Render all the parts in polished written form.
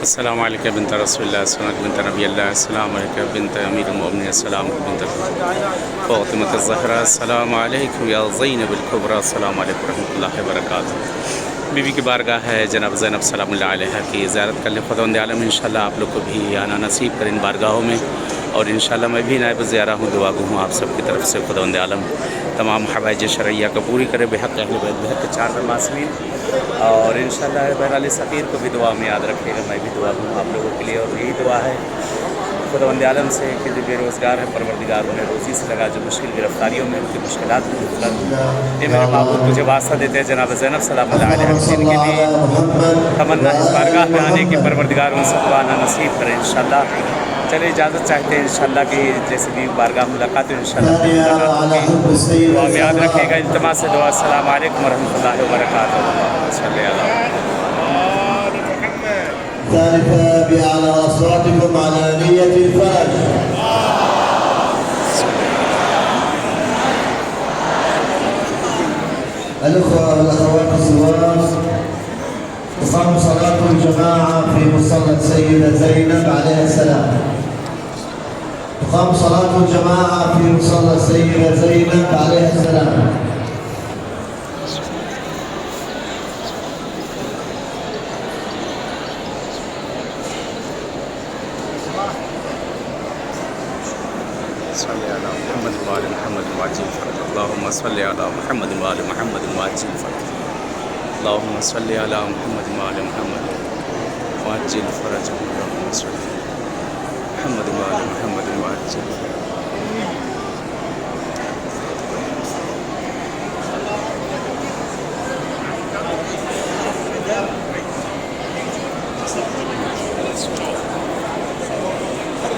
अस्सलाम वालेकुम बिन्त रसूलिल्लाह अस्सलाम बिन्त नबील्लाह अस्सलाम वालेकुम बिन्त अमीरुल मोमिनीन अस्सलाम बिन्त फ़ातिमा ज़हरा अस्सलाम वालेकुम या ज़ैनबुल कुबरा अस्सलाम वालेकुम रहमतुल्लाहि व बरकातुहू। बीवी की बारगाह है जनाब ज़ैनब सलामुल्लाह अलैहा की ज़ियारत कर ले खुदावंद आलम। इंशाअल्लाह आप लोग को भी आना नसीब कर इन बारगाहों में, और इंशाअल्लाह मैं भी नायब ज़ियारा हूँ। दुआ गो हूँ आप सब की तरफ से खुदावंद आलम तमाम हवाइज शरैया को पूरी करे बेहक़ अहले बैत बेहक़ चार मासूमीन, और इंशाअल्लाह बहरहाल सफ़ीर को भी दुआ में याद रखिएगा। मैं भी दुआ दूँ आप लोगों के लिए, और यही दुआ है खुदावंद आलम से कि जो बेरोज़गार है परवरदिगार उन्हें रोज़ी से लगा, जो मुश्किल गिरफ्तारियों में उनकी मुश्किलात को दूर कर। ये मेरे महबूब मुझे वास्ता देते हैं जनाब ज़ैनब सलामुल्लाह अलैहा, जिनकी भी तमन्ना इस बारगाह में आने की परवरदिगार उन सबको आना नसीब करें इंशाअल्लाह। चलिए इजाज़त चाहते हैं इंशाअल्लाह कि जैसे भी बारगाह मुलाकात हो इंशाअल्लाह दुआ में याद रखिएगा। इल्तिमास से दुआ। अस्सलाम वालेकुम व रहमतुल्लाहि व बरकातुहू। ذلك بأعلى أصواتكم على نية الفرج. الأخوة والأخوات الصغار، تقام صلاة الجماعة في مصلى السيدة زينب عليها السلام. تقام صلاة الجماعة في مصلى السيدة زينب عليها السلام. अल्लाहुम्मा सल्लि अला मुहम्मद व आलि मुहम्मद वअज्जिल फरज। अल्लाहुम्मा सल्लि अला मुहम्मद व आलि मुहम्मद वअज्जिल फरज। अल्लाहुम्मा सल्लि अला मुहम्मद व आलि मुहम्मद वअज्जिल फरज।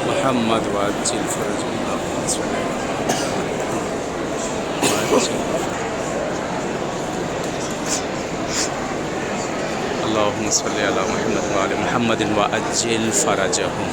मुहम्मद वअज्जिल फरज। अल्लाहुम्मा सल्लि अल्लाहुम्मा सल्लि अला मुहम्मद व आलि मुहम्मद वअज्जिल फरजहुम।